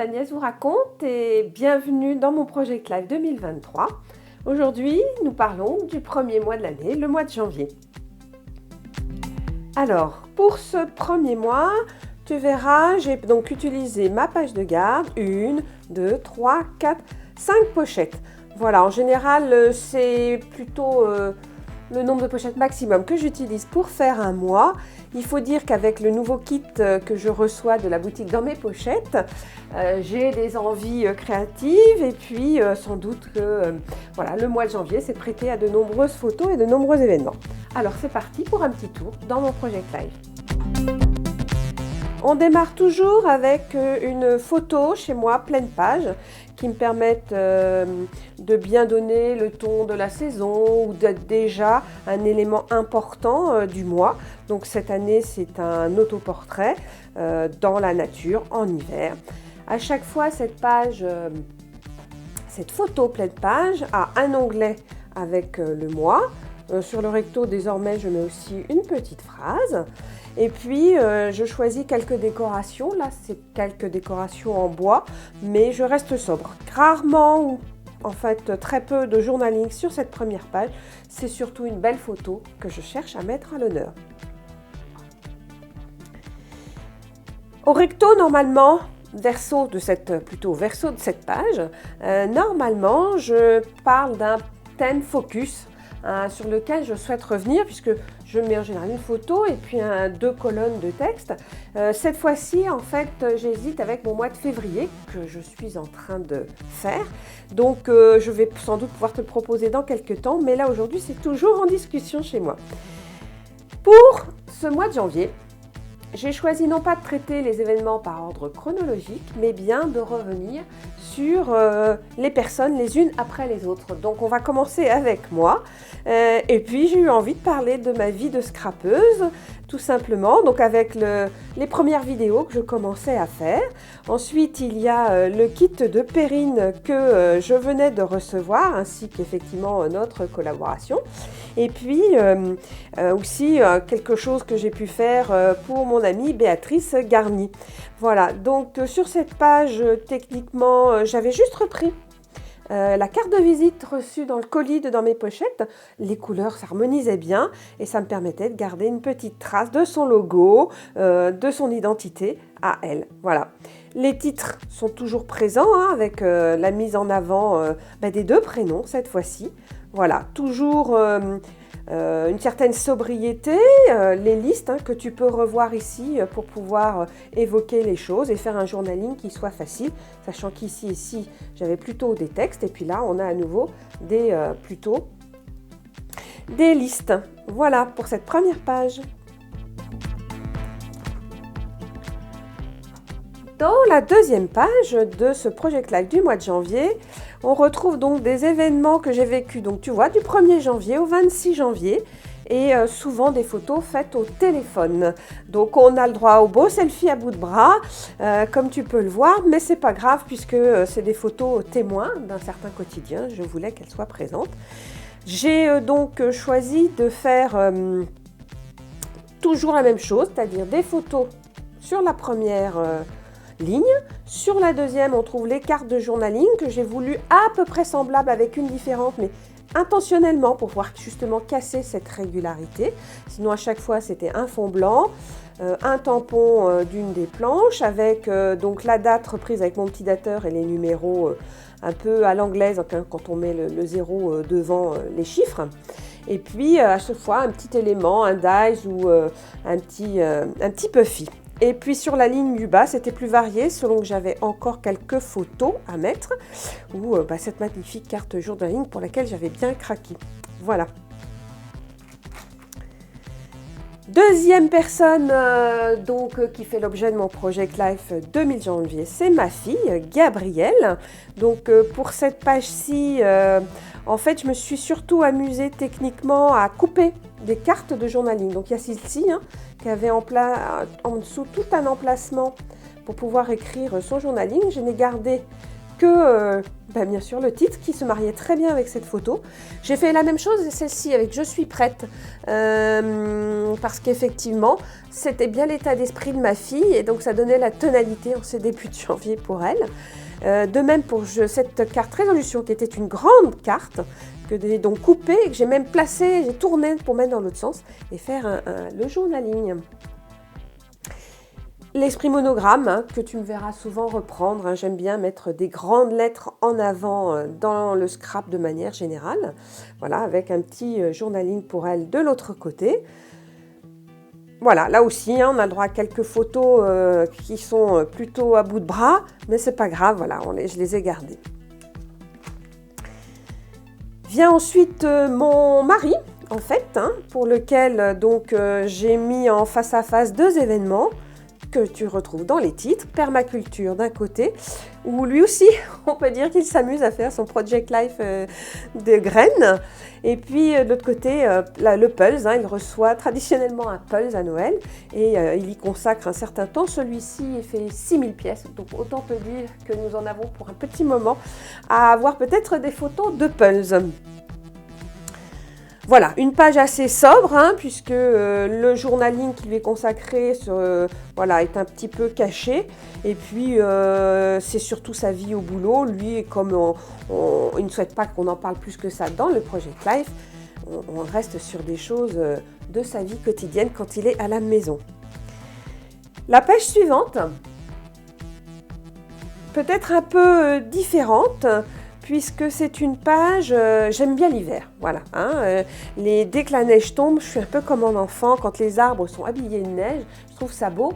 Agnès vous raconte et bienvenue dans mon Project Life 2023. Aujourd'hui, nous parlons du premier mois de l'année, le mois de janvier. Alors, pour ce premier mois, tu verras, j'ai donc utilisé ma page de garde, 1, 2, 3, 4, 5 pochettes. Voilà, en général, c'est plutôt le nombre de pochettes maximum que j'utilise pour faire un mois. Il faut dire qu'avec le nouveau kit que je reçois de la boutique Dans mes pochettes, j'ai des envies créatives et puis sans doute que voilà, le mois de janvier s'est prêté à de nombreuses photos et de nombreux événements. Alors c'est parti pour un petit tour dans mon Project Life. On démarre toujours avec une photo chez moi, pleine page, qui me permettent de bien donner le ton de la saison ou d'être déjà un élément important du mois. Donc cette année, c'est un autoportrait dans la nature, en hiver. À chaque fois, cette photo pleine page a un onglet avec le mois. Sur le recto, désormais, je mets aussi une petite phrase. Et puis, je choisis quelques décorations. Là, c'est quelques décorations en bois, mais je reste sobre. Rarement, ou en fait très peu de journaling sur cette première page. C'est surtout une belle photo que je cherche à mettre à l'honneur. Au recto, normalement, verso de cette page, normalement, je parle d'un thème focus sur lequel je souhaite revenir puisque je mets en général une photo et puis 2 colonnes de texte. Cette fois-ci, en fait, j'hésite avec mon mois de février que je suis en train de faire. Donc, je vais sans doute pouvoir te le proposer dans quelques temps, mais là, aujourd'hui, c'est toujours en discussion chez moi. Pour ce mois de janvier, j'ai choisi non pas de traiter les événements par ordre chronologique, mais bien de revenir sur les personnes les unes après les autres. Donc on va commencer avec moi. Et puis j'ai eu envie de parler de ma vie de scrapeuse, tout simplement. Donc avec les premières vidéos que je commençais à faire. Ensuite il y a le kit de Perrine que je venais de recevoir, ainsi qu'effectivement notre collaboration. Et puis aussi quelque chose que j'ai pu faire pour mon amie Béatrice Garny. Voilà, donc sur cette page, techniquement, j'avais juste repris la carte de visite reçue dans le colis de Dans mes pochettes. Les couleurs s'harmonisaient bien et ça me permettait de garder une petite trace de son logo, de son identité à elle. Voilà. Les titres sont toujours présents avec la mise en avant des 2 prénoms cette fois-ci. Voilà, toujours une certaine sobriété, les listes que tu peux revoir ici pour pouvoir évoquer les choses et faire un journaling qui soit facile, sachant qu'ici, j'avais plutôt des textes et puis là, on a à nouveau plutôt des listes. Voilà pour cette première page. Dans la deuxième page de ce Project Life du mois de janvier, on retrouve donc des événements que j'ai vécus, donc tu vois, du 1er janvier au 26 janvier, et souvent des photos faites au téléphone. Donc on a le droit au beau selfie à bout de bras, comme tu peux le voir, mais c'est pas grave puisque c'est des photos témoins d'un certain quotidien, je voulais qu'elles soient présentes. J'ai donc choisi de faire toujours la même chose, c'est-à-dire des photos sur la première ligne. Sur la deuxième, on trouve les cartes de journaling que j'ai voulu à peu près semblables avec une différente, mais intentionnellement pour pouvoir justement casser cette régularité. Sinon, à chaque fois, c'était un fond blanc, un tampon d'une des planches avec donc la date reprise avec mon petit dateur et les numéros un peu à l'anglaise quand on met le 0 devant les chiffres. Et puis, à chaque fois, un petit élément, un dies ou un petit puffy. Et puis sur la ligne du bas, c'était plus varié selon que j'avais encore quelques photos à mettre ou cette magnifique carte journaling pour laquelle j'avais bien craqué. Voilà. Deuxième personne qui fait l'objet de mon Project Life 2000 janvier, c'est ma fille Gabrielle. Donc pour cette page-ci, en fait, je me suis surtout amusée techniquement à couper des cartes de journaling. Donc il y a celle-ci qui avait en dessous tout un emplacement pour pouvoir écrire son journaling. Je n'ai gardé que, bien sûr, le titre qui se mariait très bien avec cette photo. J'ai fait la même chose, celle-ci, avec « Je suis prête », parce qu'effectivement, c'était bien l'état d'esprit de ma fille, et donc ça donnait la tonalité en ce début de janvier pour elle. De même pour cette carte résolution, qui était une grande carte, que j'ai donc coupée, et que j'ai même placée, j'ai tourné pour mettre dans l'autre sens, et faire le journaling. L'esprit monogramme, que tu me verras souvent reprendre, j'aime bien mettre des grandes lettres en avant dans le scrap de manière générale, voilà, avec un petit journaling pour elle de l'autre côté. Voilà, là aussi, on a le droit à quelques photos qui sont plutôt à bout de bras, mais c'est pas grave, voilà, je les ai gardées. Vient ensuite mon mari, en fait, pour lequel donc j'ai mis en face à face 2 événements que tu retrouves dans les titres. Permaculture d'un côté, où lui aussi, on peut dire qu'il s'amuse à faire son Project Life de graines. Et puis de l'autre côté, le Pulse, il reçoit traditionnellement un Pulse à Noël et il y consacre un certain temps. Celui-ci fait 6000 pièces, donc autant te dire que nous en avons pour un petit moment à avoir peut-être des photos de Pulse. Voilà, une page assez sobre, puisque le journaling qui lui est consacré voilà, est un petit peu caché. Et puis, c'est surtout sa vie au boulot. Lui, comme il ne souhaite pas qu'on en parle plus que ça dans le Project Life, on reste sur des choses de sa vie quotidienne quand il est à la maison. La page suivante, peut-être un peu différente, puisque c'est une page, j'aime bien l'hiver, voilà. Dès que la neige tombe, je suis un peu comme un enfant, quand les arbres sont habillés de neige, je trouve ça beau.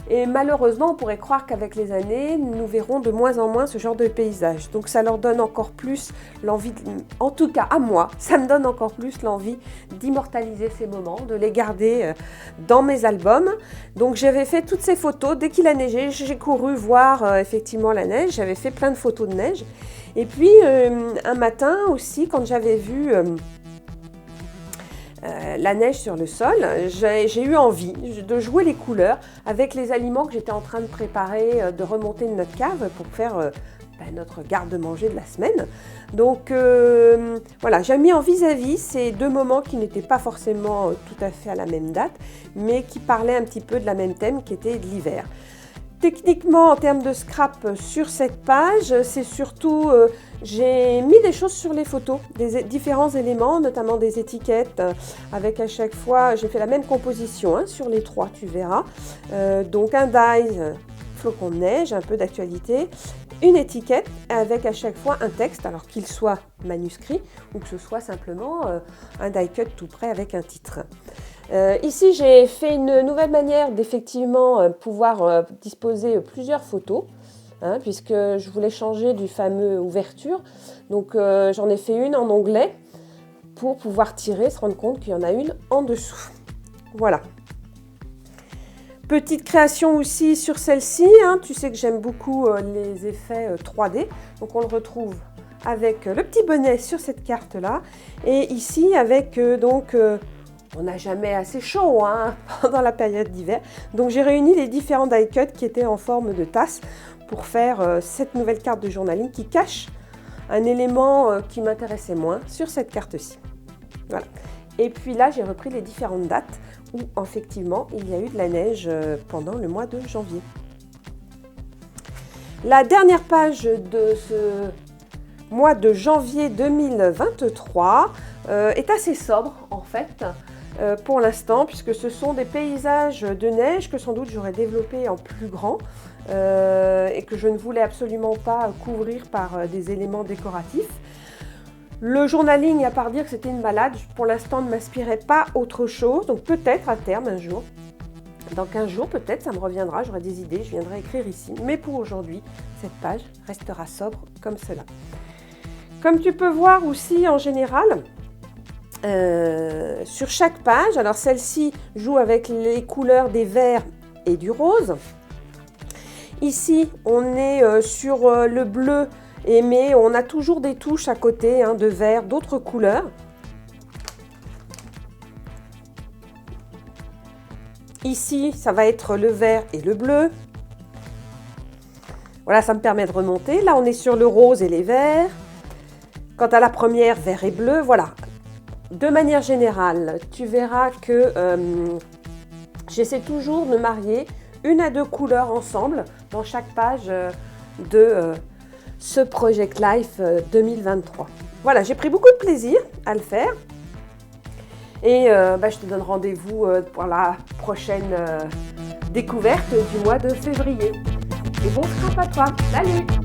Et malheureusement, on pourrait croire qu'avec les années, nous verrons de moins en moins ce genre de paysage. Donc ça leur donne encore plus l'envie, en tout cas à moi, ça me donne encore plus l'envie d'immortaliser ces moments, de les garder dans mes albums. Donc j'avais fait toutes ces photos, dès qu'il a neigé, j'ai couru voir effectivement la neige, j'avais fait plein de photos de neige. Et puis un matin aussi, quand j'avais vu la neige sur le sol, j'ai eu envie de jouer les couleurs avec les aliments que j'étais en train de préparer, de remonter de notre cave pour faire notre garde-manger de la semaine. Donc voilà, j'ai mis en vis-à-vis ces 2 moments qui n'étaient pas forcément tout à fait à la même date, mais qui parlaient un petit peu de la même thème qui était de l'hiver. Techniquement, en termes de scrap sur cette page, c'est surtout, j'ai mis des choses sur les photos, des différents éléments, notamment des étiquettes, avec à chaque fois, j'ai fait la même composition sur les 3, tu verras. Donc un die, flocon de neige, un peu d'actualité, une étiquette avec à chaque fois un texte, alors qu'il soit manuscrit ou que ce soit simplement un die cut tout prêt avec un titre. Ici, j'ai fait une nouvelle manière d'effectivement pouvoir disposer plusieurs photos, puisque je voulais changer du fameux ouverture. Donc, j'en ai fait une en onglet pour pouvoir tirer, se rendre compte qu'il y en a une en dessous. Voilà. Petite création aussi sur celle-ci. Tu sais que j'aime beaucoup les effets 3D. Donc, on le retrouve avec le petit bonnet sur cette carte-là. Et ici, avec on n'a jamais assez chaud pendant la période d'hiver. Donc j'ai réuni les différents die cuts qui étaient en forme de tasse pour faire cette nouvelle carte de journaling qui cache un élément qui m'intéressait moins sur cette carte-ci. Voilà. Et puis là, j'ai repris les différentes dates où effectivement il y a eu de la neige pendant le mois de janvier. La dernière page de ce mois de janvier 2023 est assez sobre en fait. Pour l'instant, puisque ce sont des paysages de neige que sans doute j'aurais développé en plus grand et que je ne voulais absolument pas couvrir par des éléments décoratifs. Le journaling, à part dire que c'était une balade, pour l'instant ne m'inspirait pas autre chose, donc peut-être à terme un jour, dans 15 jours peut-être, ça me reviendra, j'aurai des idées, je viendrai écrire ici. Mais pour aujourd'hui, cette page restera sobre comme cela. Comme tu peux voir aussi en général, sur chaque page, alors celle-ci joue avec les couleurs des verts et du rose. Ici, on est sur le bleu, mais on a toujours des touches à côté de vert, d'autres couleurs. Ici, ça va être le vert et le bleu. Voilà, ça me permet de remonter. Là, on est sur le rose et les verts. Quant à la première, vert et bleu, voilà. De manière générale, tu verras que j'essaie toujours de marier une à deux couleurs ensemble dans chaque page de ce Project Life 2023. Voilà, j'ai pris beaucoup de plaisir à le faire. Et je te donne rendez-vous pour la prochaine découverte du mois de février. Et bon scrap à toi. Salut!